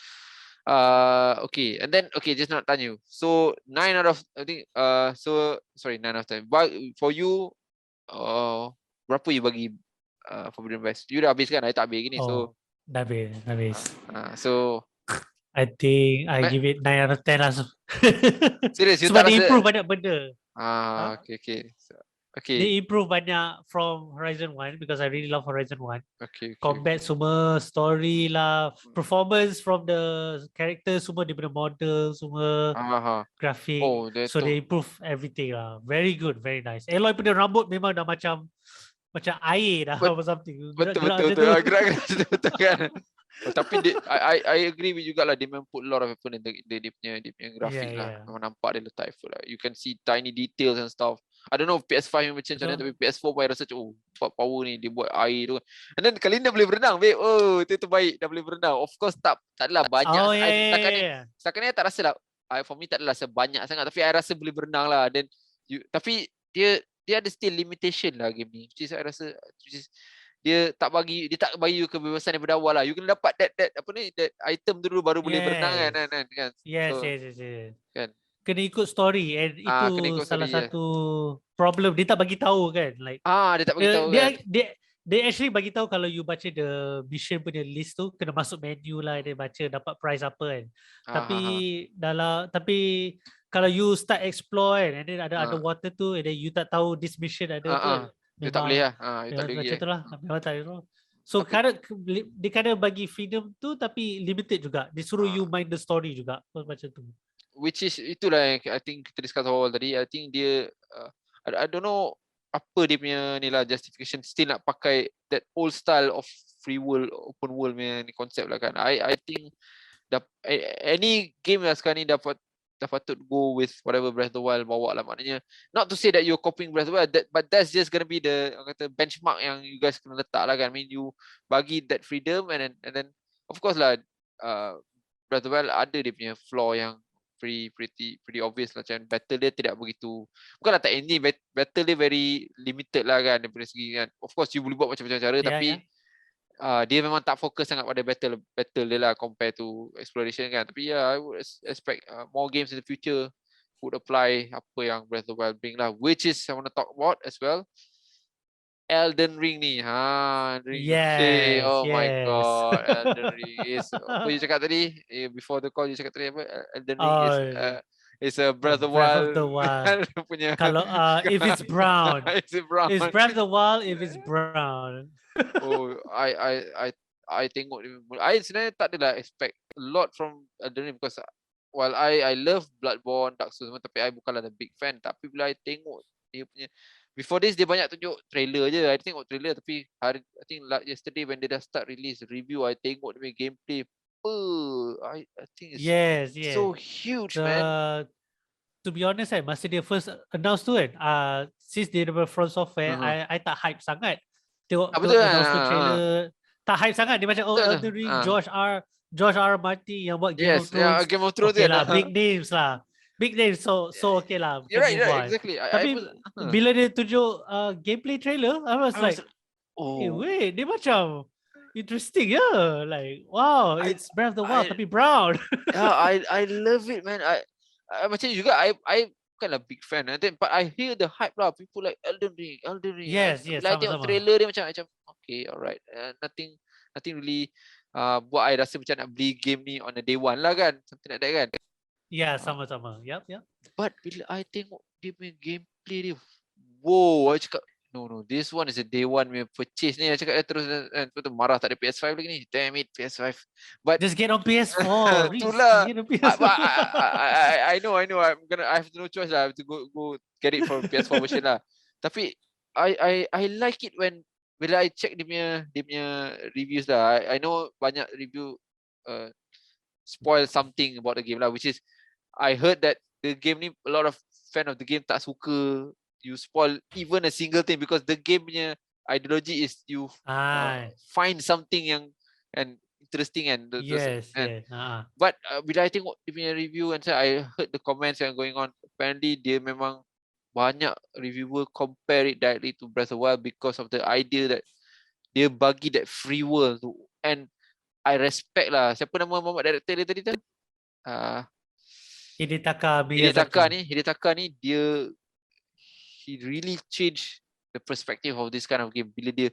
Okay, and then just nak tanya you. So 9 out of I think 9 out of 10. But for you, berapa you bagi Forbidden West? You dah habis kan? I tak habis gini. So dah habis. So I think I give it 9 out of 10 lah. Serius, you sebab tak dia rasa improve banyak benda. Okay. Dia improve banyak from Horizon 1 because I really love Horizon 1. Okay. Combat semua, story lah, performance from the character semua, dia punya model semua, grafik. So they improve everything lah. Very good, very nice. Aloy punya rambut memang dah macam air dah or something. Betul. Gerak-gerak betul kan. Tapi I agree with you juga lah, dia memang put a lot of effort in dia punya grafik lah. Memang nampak dia letak effort lah. You can see tiny details and stuff. I don't know PS5 macam mana, tapi PS4 pun I rasa power ni dia buat air tu. And then kali ni dah boleh berenang, babe. Itu terbaik, dah boleh berenang. Of course taklah banyak. Setakat ni tak rasa lah, for me tak adalah sebanyak sangat, tapi I rasa boleh berenang lah. Then tapi dia ada still limitation lah game ni. Which is I rasa dia tak bagi you kebebasan daripada awal lah. You kena dapat that item tu dulu baru boleh berenang kan. Yes. Kan. Kena ikut story, and itu salah satu problem. Dia tak bagi tahu kan, like dia tak bagi tahu kan. Dia actually bagi tahu kalau you baca the mission punya list tu, kena masuk menu lah, dia baca dapat prize apa kan. Tapi kalau you start explore kan, and then ada water tu, and then you tak tahu this mission ada tu, dia tak boleh lah. Macam tu lah. Memang tak boleh. So dia kadang bagi freedom tu, tapi limited juga. Dia suruh you mind the story juga, macam tu. Which is itulah yang I think kita discuss awal tadi. I think dia I don't know apa dia punya ni lah justification, still nak pakai that old style of free world, open world punya ni konsep lah kan. I think any game lah sekarang ni dah patut go with whatever Breath of the Wild bawa lah. Maknanya not to say that you're copying Breath of the Wild, but that's just gonna be the benchmark yang you guys kena letak lah kan. I mean you bagi that freedom, and then of course lah Breath of the Wild ada dia punya flaw yang pretty obvious lah. Macam battle dia tidak begitu, bukanlah tak ini, battle dia very limited lah kan daripada segi kan. Of course you boleh buat macam-macam cara, tapi dia memang tak fokus sangat pada battle dia lah compare to exploration kan. Tapi I would expect more games in the future would apply apa yang Breath of the Wild bring lah, which is I want to talk about as well. Elden Ring ni. My god, Elden Ring is apa you cakap tadi before the call, you cakap tadi apa? Elden Ring is It's a Breath of the Breath of Wild. the Wild. punya. Kalau if it's brown. It's brown. It's Breath of the Wild if it's brown. Oh, I tengok ni. I sebenarnya tak adalah expect a lot from Adri because while I love Bloodborne, Dark Souls semua, tapi I bukanlah a big fan. Tapi bila I tengok dia punya, before this dia banyak tunjuk trailer je. I tengok trailer, tapi I think like yesterday when they dah start release review, I tengok dia punya gameplay. I think it's so huge, man. To be honest, masa dia first announced tu kan, since dia daripada From Software, I tak hype sangat. Tengok announcement trailer, tak hype sangat. Dia macam Elden Ring, George R. Martin yang buat Game of Thrones. Game of Thrones okay lah, big names lah. Big names, so okay lah. You're right, exactly. Tapi bila dia tunjuk gameplay trailer, I was like, hey, wait, dia macam interesting, yeah. Like, wow, it's Breath of the Wild tapi brown. Yeah, I love it, man. Macam juga, I bukanlah big fan, but I hear the hype lah. People like Elden Ring. Yes. Bila I tengok trailer dia macam okay, alright. Nothing really buat I rasa macam nak beli game ni on a day one lah kan. Something like that kan. Yeah, sama-sama. Yep. But bila I tengok dia punya gameplay dia, wow, I cakap, no, this one is a day one punya purchase ni. I cakap terus marah tak ada PS5 lagi ni. Damn it, PS5. But just get on PS4. Itulah. Get on PS4. I know. I have no choice lah. I have to go get it from PS4 version lah. Tapi I like it when bila I check dia punya reviews lah. I know banyak review spoil something about the game lah, which is I heard that the game ni, a lot of fan of the game tak suka you spoil even a single thing because the game punya ideology is you find something yang interesting and but bila I tengok dia punya review and I heard the comments yang going on, apparently dia memang banyak reviewer compare it directly to Breath of the Wild because of the idea that dia bagi that free world tu, and I respect lah. Siapa nama director dia tadi tu? Hidetaka ni he really changed the perspective of this kind of game bila dia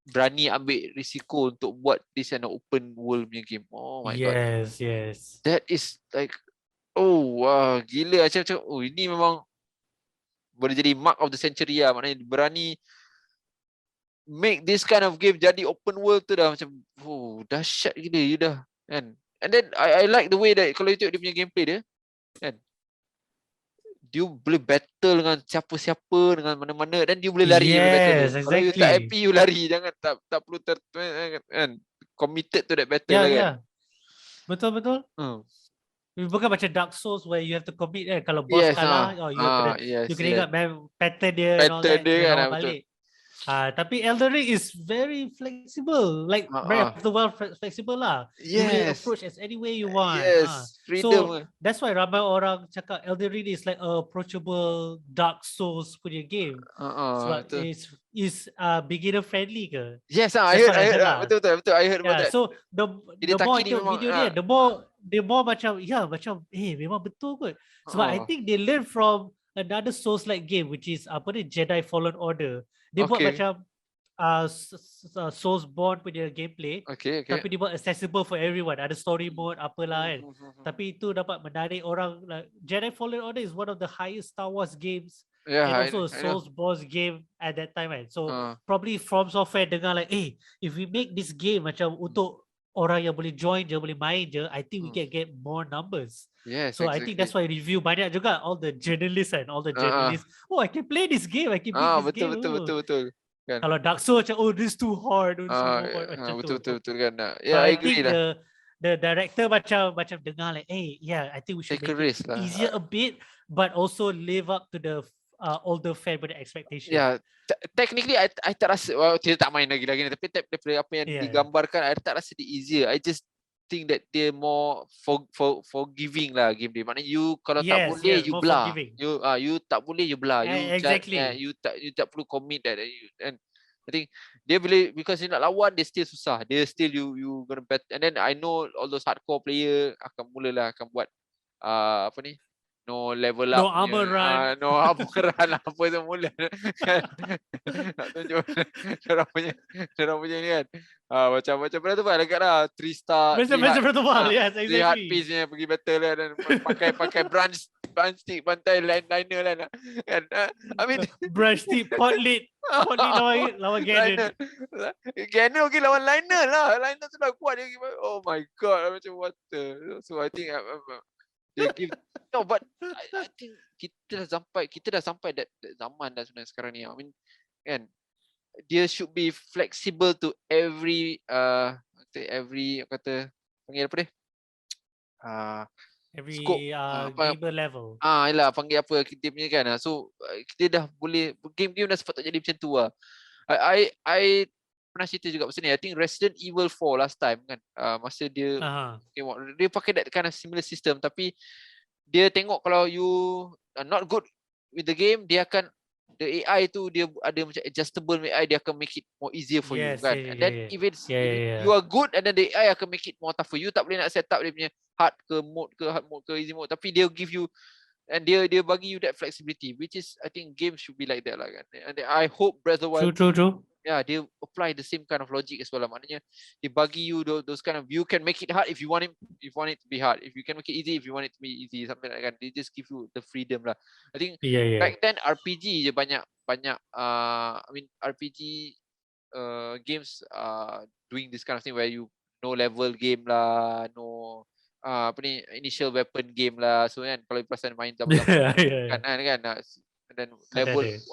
berani ambil risiko untuk buat this kind of open world punya game. Oh my god. Yes. That is like, wow, gila macam ini memang boleh jadi mark of the century lah. Maknanya berani make this kind of game jadi open world tu dah macam dahsyat gila you dah kan. And then I like the way that kalau you tengok dia punya gameplay dia kan, dia boleh battle dengan siapa-siapa, dengan mana-mana, dan dia boleh lari battle. Exactly. Kalau you tak happy you lari, jangan tak perlu kan, committed to that battle lah kan. Betul. Bukan macam Dark Souls where you have to commit kalau boss kalah you kena ingat pattern dia and all that kan, balik. Tapi Elden Ring is very flexible, like Breath of the Wild flexible lah. You will approach as any way you want. Freedom. So that's why ramai orang cakap Elden Ring is like a approachable Dark Souls punya game. Sebab is beginner friendly ke? Yes, I heard. Betul. I heard about that. So the more tengok video dia, the more macam memang betul kot. Sebab I think they learn from another Souls-like game which is Jedi Fallen Order. Dia buat macam Soulsborne punya gameplay, tapi dia buat accessible for everyone. Ada story mode apalah kan. Tapi itu dapat menarik orang. Jedi Fallen Order is one of the highest Star Wars games and also a Soulsborne game at that time kan. So probably From Software dengar like, if we make this game macam untuk orang yang boleh join je, boleh main je, I think we can get more numbers. So I think that's why review banyak juga, all the journalists and all the journalists, I can play this game, I can beat this game. Betul kan. Kalau Dark Souls macam this too hard, betul kan. I agree lah. The director macam dengar like, I think we should make it easier a bit, but also live up to the older fan punya expectation. Technically I tak rasa tidak tak main lagi tapi daripada apa yang digambarkan I tak rasa dia easier. I just think that dia more forgiving lah game dia. Maknanya you kalau tak boleh you belah. You tak boleh you belah. Exactly. You tak perlu commit that. And I think dia boleh, because you nak lawan dia still susah. Dia still you gonna bet. And then I know all those hardcore player akan buat no level up, no armor run, no armor run apa semula nak tunjuk orang punya ni kan, macam berapa tu dekat lah 3 star macam berapa yes, exactly. hard piece ni pergi battle lah, dan pakai branch branch tip pantai liner lah kan. I mean branch tip pot lead lawan Ganon. Ganon okay lawan liner lah. Liner tu dah kuat dia. Oh my god, macam what the. So I think they give no, but I think kita dah sampai that zaman dah sebenarnya sekarang ni. I mean kan, dia should be flexible to every kata panggil apa dia? Every scope, gamer level. Yalah panggil apa kita punya kan. So kita dah boleh game-game dah sepatutnya jadi macam tu lah. I pernah cerita juga pasal ni. I think Resident Evil 4 last time kan, masa dia dia pakai that kind of similar system, tapi dia tengok kalau you are not good with the game, dia akan the AI tu dia ada macam adjustable AI, dia akan make it more easier for you kan. And then if it's you are good, and then the AI akan make it more tougher. You tak boleh nak set up dia punya hard mode ke easy mode, tapi dia give you, and dia bagi you that flexibility, which is I think games should be like that lah kan. And I hope Breath of the Wild true. Yeah, dia apply the same kind of logic as well lah. Maknanya dia bagi you those kind of, you can make it hard if you want it to be hard. If you can make it easy if you want it to be easy, something like that. They just give you the freedom lah. I think back then RPG je banyak I mean RPG games doing this kind of thing where you no level game lah, no initial weapon game lah. So kan kalau perasan main zaman kan dan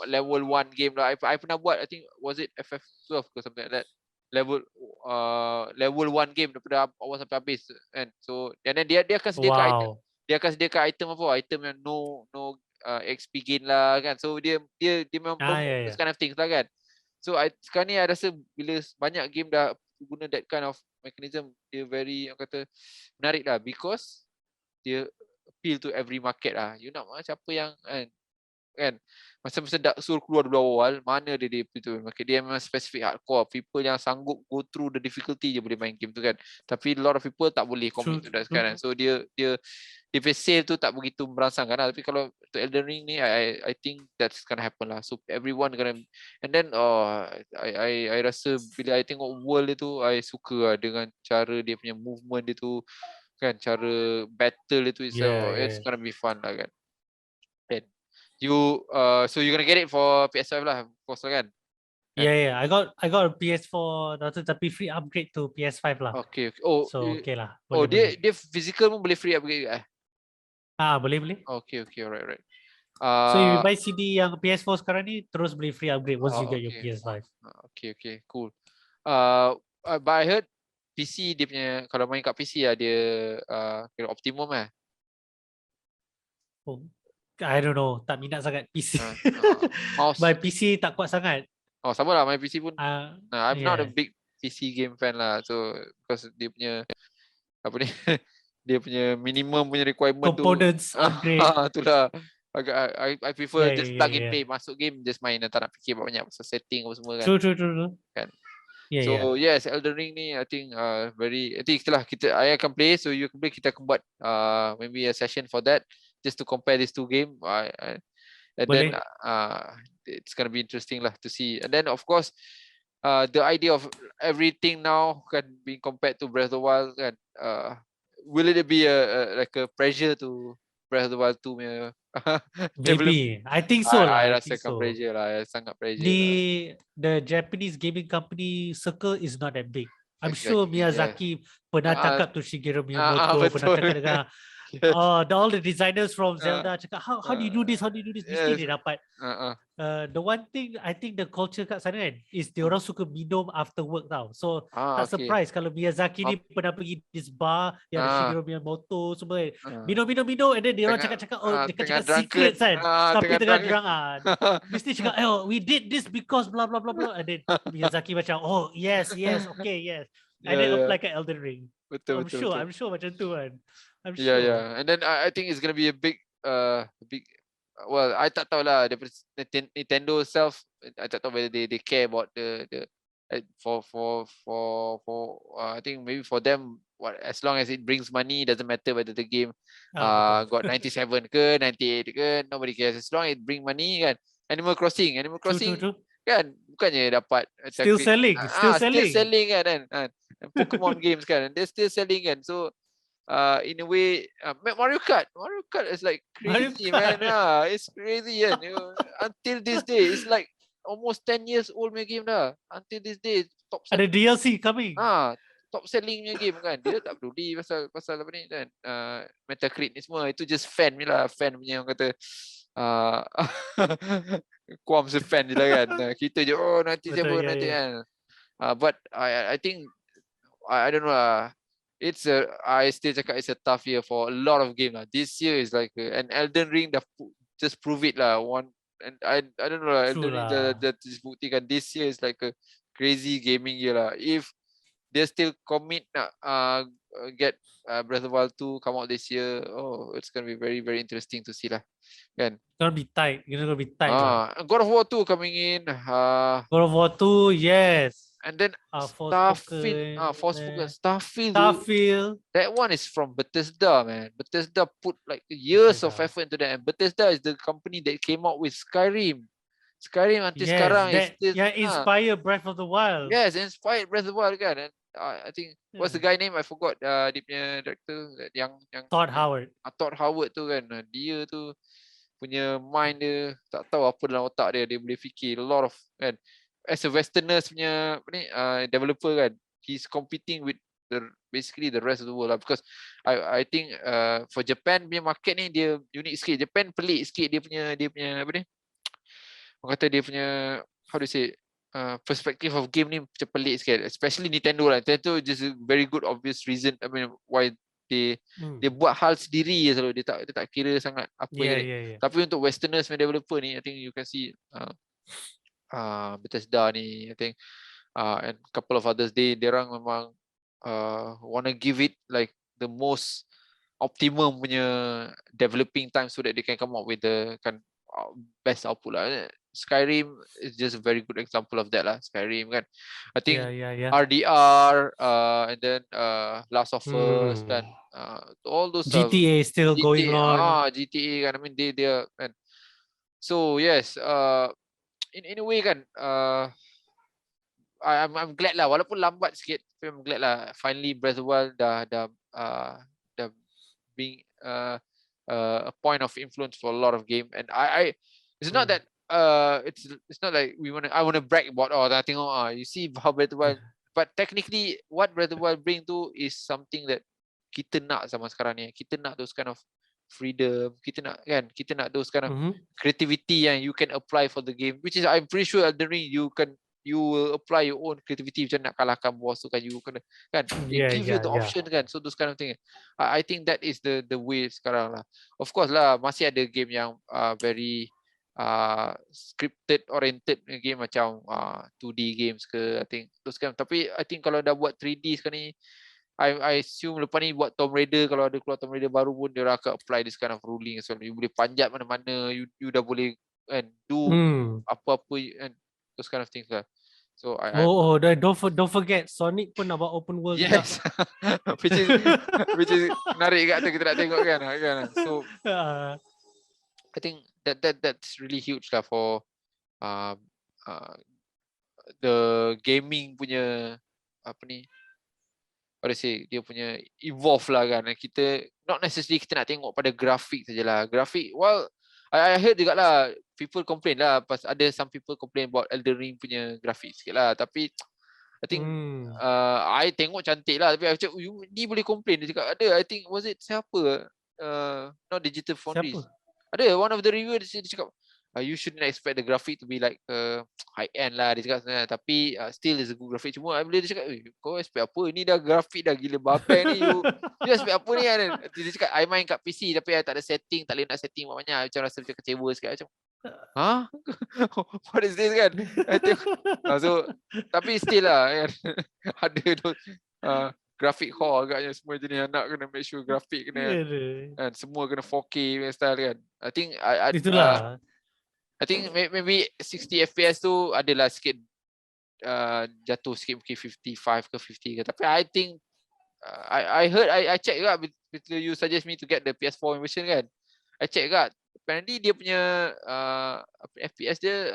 level 1 game lah. I pernah buat, I think was it FF12 ke something like that. Level 1 game daripada awal sampai habis kan. So and then dia akan sediakan item. Dia akan sediakan item item yang no XP gain lah kan. So dia memang promote this kind of things lah kan. So sekarang ni I rasa bila banyak game dah guna that kind of mechanism, dia very menarik lah, because dia appeal to every market lah. You nak macam apa yang kan masa Dark Souls keluar dulu awal, mana dia tu market dia memang specific hardcore, people yang sanggup go through the difficulty je boleh main game tu kan. Tapi a lot of people tak boleh commit to that sekarang. So dia sale tu tak begitu merangsangkan lah. Tapi kalau untuk Elden Ring ni I think that's gonna happen lah. So everyone gonna, and then I rasa bila I tengok world dia tu, I suka lah dengan cara dia punya movement dia tu kan, cara battle dia tu itself. It's gonna be fun lah kan. Then so you're gonna get it for PS5 lah, of course lah kan? Yeah. I got a PS4 tapi free upgrade to PS5 lah. Okay. Oh, so okay lah. Boleh. Dia physical pun boleh free upgrade ke? Boleh. Okay, alright. So you buy CD yang PS4 sekarang ni, terus boleh free upgrade once you get your PS5. Okay, cool. But I heard PC dia punya, kalau main kat PC lah dia kira optimum lah. I don't know, tak minat sangat PC. My PC tak kuat sangat. Sama lah, my PC pun. I'm not a big PC game fan lah. So because dia punya dia punya minimum punya requirement components upgrade. Itulah. I prefer just plug and play, masuk game just main, tak nak fikir banyak pasal setting apa semua kan. True. Kan. Yes, Elden Ring ni I think I akan play, so you can play, kita akan buat maybe a session for that, just to compare these two games. And then it's gonna be interesting lah to see. And then of course the idea of everything now kan being compared to Breath of the Wild kan, will it be like a pressure to Breath of the Wild 2 punya maybe. I think so lah. I rasakan pressure lah, sangat pressure. The Japanese gaming company circle is not that big. I'm sure Miyazaki pernah cakap to Shigeru Miyamoto, pernah cakap dengan all the designers from Zelda cakap, how do you do this? Mesti dia dapat. The one thing I think the culture kat sana kan is diorang suka minum after work tau. So tak surprise kalau Miyazaki ni pernah pergi this bar yang ada Shigeru Miyamoto semua minum and then diorang cakap dia cakap secret kan, tapi tengah drunk mesti cakap we did this because blah blah blah, and then Miyazaki macam yes okay yes, and then apply kat Elden Ring. Betul. I'm sure macam tu kan. I'm sure. Yeah. And then I think it's gonna be a big well, I tak tahu lah Nintendo self, I tak tahu whether they care about the for I think maybe for them, as long as it brings money, doesn't matter whether the game got 97 ke 98 ke, nobody cares as long as it bring money kan. Animal Crossing true. Kan bukannya dapat still selling kan. Pokemon games kan, they're still selling kan. So in a way, Mario Kart is like crazy, man. Yeah, it's crazy, yeah. Until this day, it's like almost 10 years old punya game dah. Until this day, top Ada selling. DLC coming. Top selling punya game kan. Dia tak peduli pasal apa ni kan. Metacritic ni semua itu just fan je lah. Fan punya orang kata kuam fan je lah kan. Kita je nanti siapa nanti kan. But I think I don't know lah. I still cakap it's a tough year for a lot of games lah. This year is like an Elden Ring dah just prove it lah. And I don't know lah. Elden Ring dah just buktikan this year is like a crazy gaming year lah. If they still commit nak get Breath of the Wild 2 come out this year, it's gonna be very very interesting to see lah. Kan? Gonna be tight. God of War 2 coming in. God of War 2, yes. And then Forspoken, Starfield. That one is from Bethesda, man. Bethesda put like years of effort into that. And Bethesda is the company that came out with Skyrim. Until sekarang is still inspired Breath of the Wild. Yes, inspired Breath of the Wild kan. And I think what's the guy name? I forgot. Dia punya director yang Todd Howard. Todd Howard tu kan. Dia tu punya mind dia tak tahu apa dalam otak dia boleh fikir a lot of kan. As a westerners punya developer kan, he's competing with basically the rest of the world lah, because I think for Japan punya market ni dia unik sikit. Japan pelik sikit dia punya apa ni, orang kata dia punya how to say perspective of game ni macam pelik sikit, especially Nintendo lah. Nintendo just a very good obvious reason, I mean why dia buat hal sendiri selalu. Dia tak kira sangat apa yang tapi untuk westerners punya developer ni, I think you can see Bethesda ni, I think and couple of others, they orang memang wanna give it like the most optimum punya developing time so that they can come up with the kan best output lah. Skyrim is just a very good example of that lah. Skyrim kan, I think RDR and then Last of Us kan, all those GTA still going on. GTA kan, I mean they are kan. So yes, in a way kan, I'm glad lah, walaupun lambat sikit, tapi I'm glad lah finally Breath of the Wild dah being a point of influence for a lot of game. And I it's not that it's not like I want to brag about tengok you see how Breath of the Wild, but technically what Breath of the Wild bring to is something that kita nak zaman sekarang ni. Kita nak those kind of freedom, kita nak those kind of creativity yang you can apply for the game, which is I'm pretty sure Elden Ring you will apply your own creativity, macam nak kalahkan boss tu kan, you kena kan, they give you the option kan, so those kind of thing. I think that is the way sekarang lah. Of course lah, masih ada game yang very scripted oriented game macam 2D games ke, I think those kind. Tapi I think kalau dah buat 3D sekarang ni, I assume lepas ni buat Tomb Raider, kalau ada keluar Tomb Raider baru pun dia akan apply this kind of ruling. So you boleh panjat mana-mana, you dah boleh and do apa-apa and those kind of things lah. So don't forget Sonic pun nak buat open world. Yes. which is menarik kat tu, kita nak tengok kan. So I think that's really huge lah for the gaming punya apa ni, pada say dia punya evolve lah kan. Kita not necessarily kita nak tengok pada grafik sajalah. Grafik, well I heard juga lah people complain lah, ada some people complain about Elden Ring punya grafik sikit lah, tapi I think I tengok cantik lah, tapi I cakap ni boleh complain. Dia cakap ada, I think was it siapa not Digital Foundries, ada one of the reviewers dia cakap you shouldn't expect the graphic to be like high end lah, dia cakap sebenarnya, tapi still is a good graphic. Cuma bila dia cakap kau expect apa, ni dah grafik dah gila bapai ni, you expect apa ni kan. Dia cakap I main kat PC tapi I tak ada setting, tak boleh nak setting banyak, macam rasa macam kecewa sikit, macam what is this kan. So tapi still lah kan, ada graphic core agaknya, semua jenis anak kena make sure grafik kena kan, semua kena 4K style kan. I think itulah I think maybe 60 FPS tu adalah sikit jatuh sikit, mungkin 55 ke 50 ke. Tapi I think I heard, I check juga bila you suggest me to get the PS4 version kan. I check juga, apparently dia punya FPS dia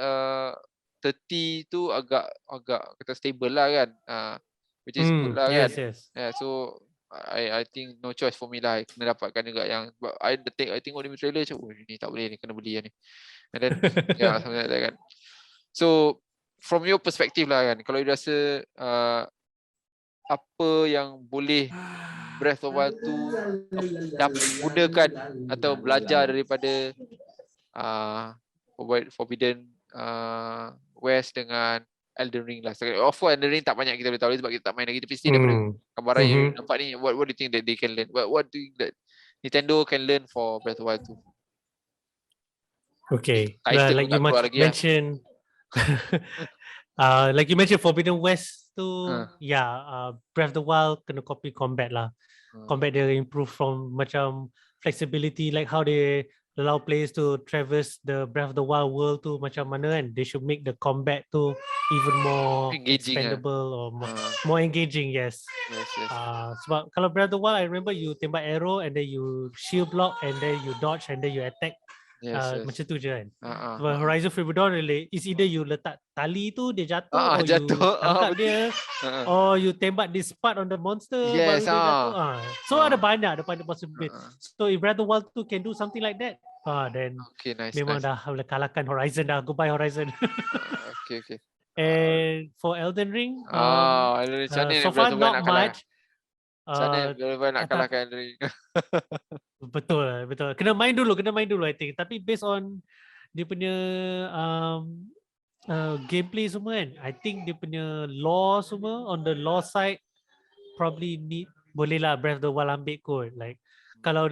30 tu agak kata stable lah kan. Which is good lah kan. Yes. Yeah, so I think no choice for me lah. I kena dapatkan juga yang I tengok dia trailer macam ni tak boleh ni, kena beli ni. And then something like that kan. So from your perspective lah kan, kalau you rasa apa yang boleh Breath of Wild tu gunakan atau belajar daripada Forbidden West dengan Elden Ring lah. Of course Elden Ring tak banyak kita boleh tahu sebab kita tak main lagi, tapi still daripada gambaran yang nampak ni, what do you think that they can learn? What do you think that Nintendo can learn for Breath of Wild 2? Okay, like you mentioned like you mentioned Forbidden West tu, Breath of the Wild kena copy combat lah. Combat dia improve from macam flexibility, like how they allow players to traverse the Breath of the Wild world tu macam mana kan. They should make the combat tu even more engaging, expandable or more engaging. Yes. Sebab kalau Breath of the Wild, I remember you tembak arrow and then you shield block and then you dodge and then you attack. Macam tu je kan. Horizon Forbidden really is either you letak tali tu dia jatuh, or you tangkap dia, or you tembak this part on the monster baru dia jatuh. So ada banyak possibility. So if Breath of the Wild 2 can do something like that, then memang dah boleh kalahkan Horizon dah. Goodbye Horizon. Okay. And for Elden Ring, so far not much. Sana nak kalahkan Adri. Betul. Kena main dulu I think. Tapi based on dia punya gameplay semua kan, I think dia punya lore semua, on the lore side probably boleh lah Breath of the Wild ambil kot. Like kalau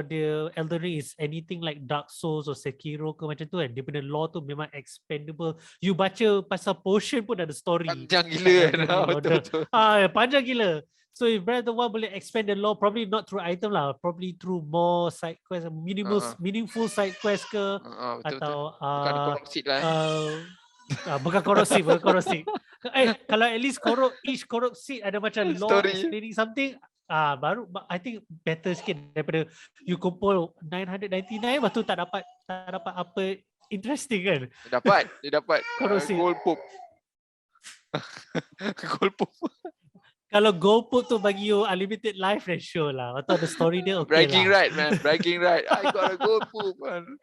dia Elden Ring is anything like Dark Souls or Sekiro ke macam tu kan, dia punya lore tu memang expandable. You baca pasal potion pun ada story. Panjang gila kan. Betul. Panjang gila. So if Breath of the Wild boleh expand the lore, probably not through item lah, probably through more side quest, meaningful side quest ke, atau bukan korupsi lah. Bukan korupsi. Kalau at least each korupsi ada macam lore explaining something, baru I think better sikit daripada you kumpul 999 lepas tu tak dapat apa interesting kan. Dia dapat gold poop. Gold poop. Kalau GoPut tu bagi you unlimited life, then sure lah. Atau the story dia okay bragging lah. right, man. Bragging right. I got a GoPut, man.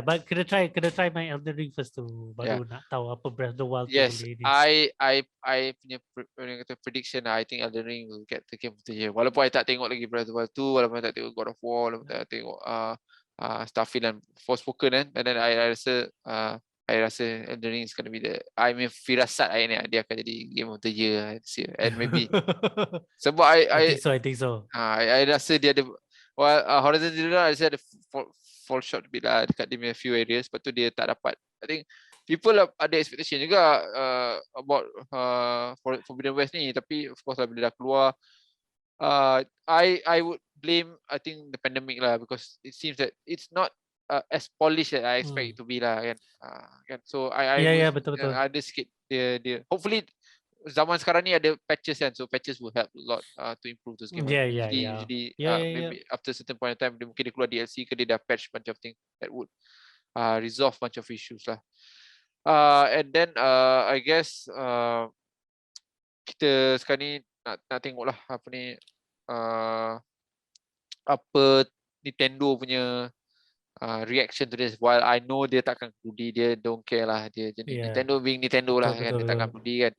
But kena try my Elden Ring first tu. Baru nak tahu apa Breath of the Wild tu boleh ni. I punya prediction lah. I think Elden Ring will get the game of the year. Walaupun I tak tengok lagi Breath of the Wild 2, walaupun I tak tengok God of War, walaupun I tak tengok Starfield dan Forspoken kan. And then I rasa Elden Ring is going to be firasat I ni dia akan jadi game of the year this year. And maybe sebab I think so. I rasa dia ada Horizon Zero Dawn, I rasa ada fall short bit lah dekat dia punya few areas, lepas tu dia tak dapat. I think people ada expectation juga about Forbidden West ni, tapi of course bila dah keluar I would blame I think the pandemic lah, because it seems that it's not as polished as I expect it to be lah kan. So betul. Ada sikit dia hopefully zaman sekarang ni ada patches kan, so patches will help a lot to improve those games. Usually maybe after certain point of time mungkin dia keluar DLC ke dia dah patch bunch of things that would resolve bunch of issues lah. And then I guess kita sekarang ni nak tengok lah apa ni apa Nintendo punya reaction to this. While I know dia takkan peduli, dia don't care lah, dia Nintendo being Nintendo lah kan, dia takkan peduli kan.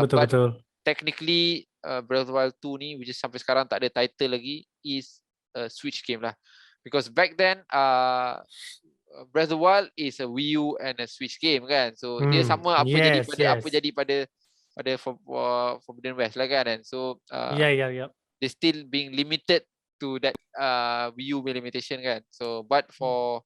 Betul. Technically Breath of the Wild 2 ni which is sampai sekarang tak ada title lagi is a Switch game lah, because back then Breath of the Wild is a Wii U and a Switch game kan, so dia sama apa jadi pada Forbidden West lah kan. And so they still being limited to that Wii U limitation kan. So but for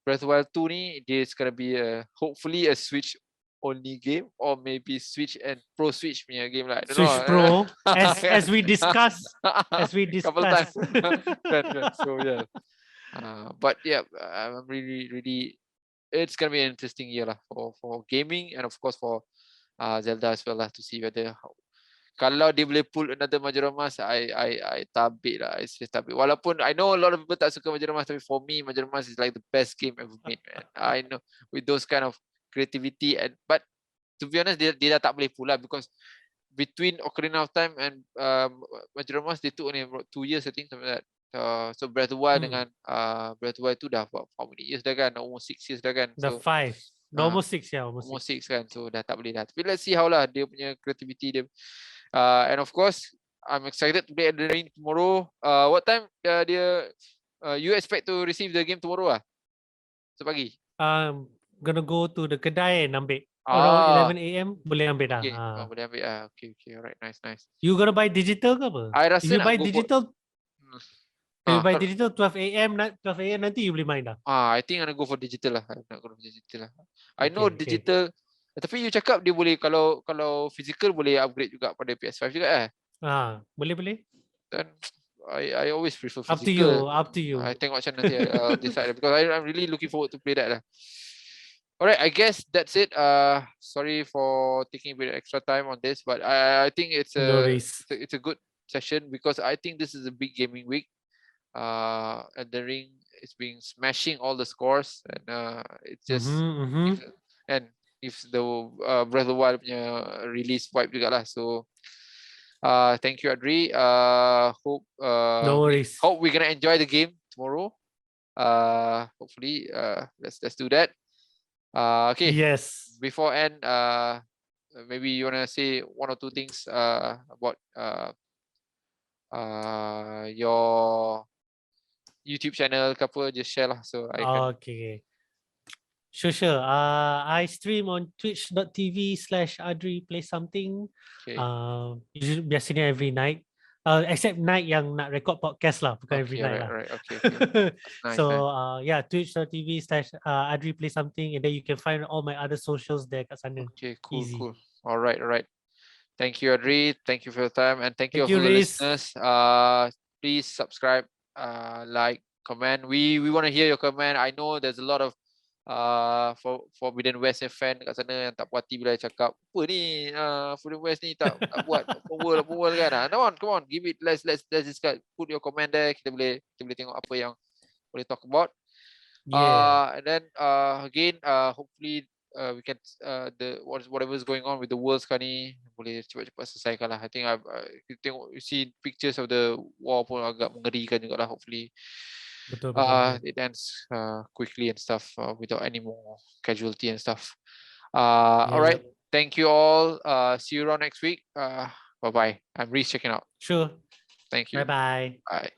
Breath of the Wild 2 ni, it's gonna be hopefully a Switch only game, or maybe Switch and Pro Switch punya game lah. Switch Pro as we discuss couple times. So but I'm really it's gonna be an interesting year lah for gaming, and of course for Zelda as well lah, to see whether kalau dia boleh pull another Majora's Mask, I tabik lah. I just tabik. Walaupun I know a lot of people tak suka Majora's Mask, tapi for me Majora's Mask is like the best game ever made, man. I know with those kind of creativity, but to be honest, dia dah tak boleh pula because between Ocarina of Time and Majora's Mask, they took only about 2 years, I think, something like that. So Breath of the Wild dengan Breath of the Wild tu dah how many years dah kan? Almost 6 years dah kan? Dah So 5. Almost 6 ya, almost 6 kan. So dah tak boleh dah. Tapi let's see how lah dia punya creativity dia. And of course, I'm excited to play Adri tomorrow. What time you expect to receive the game tomorrow lah? So pagi. Gonna go to the kedai and ambil. Around 11 AM boleh ambil dah. Okay. Boleh ambil ah. Okay. Alright, nice. You gonna buy digital ke apa? I rasa If you buy go digital, if you buy kalau- digital 12 AM nanti you boleh main dah. I think I'm gonna go for digital lah. I know Okay. digital. Tapi you cakap dia boleh kalau physical boleh upgrade juga pada PS5 juga Boleh. Then I always prefer physical. Up to you. I tengok macam nanti I'll decide because I'm really looking forward to play that lah. Alright, I guess that's it. Sorry for taking a bit of extra time on this, but I think it's a good session because I think this is a big gaming week. And the ring is being smashing all the scores, and it's just if the Breath of the Wild punya release vibe juga lah. So thank you, Adri. Hope No worries. hope we're gonna enjoy the game tomorrow. Hopefully, let's do that. Okay. Yes. Before end, maybe you wanna say one or two things about your YouTube channel ke apa, just share lah so I can. Okay. Sure. I stream on twitch.tv/Adri play something. Okay. Usually biasanya every night. Except night yang nak record podcast lah, bukan every night lah. Right. Okay. Nice, So twitch.tv/Adri play something, and then you can find all my other socials there kat sana. Okay, cool. Easy. Cool. All right. Thank you, Adri. Thank you for your time, and thank you for the Reez. listeners. Please subscribe, like, comment. We want to hear your comment. I know there's a lot of Forbidden West fan kat sana yang tak puas hati bila cakap apa ni, Forbidden West ni tak buat open world kan. Come on, give it, let's discuss. Put your comment there, kita boleh tengok apa yang boleh talk about. And then again, hopefully we can whatever is going on with the world sekarang ni boleh cepat-cepat selesaikan lah. I think you see pictures of the war pun agak mengerikan juga lah. Hopefully Betul. it ends quickly and stuff without any more casualty and stuff. All right, thank you all. See you around next week. Bye bye. I'm Reez checking out. Sure. Thank you. Bye. Bye.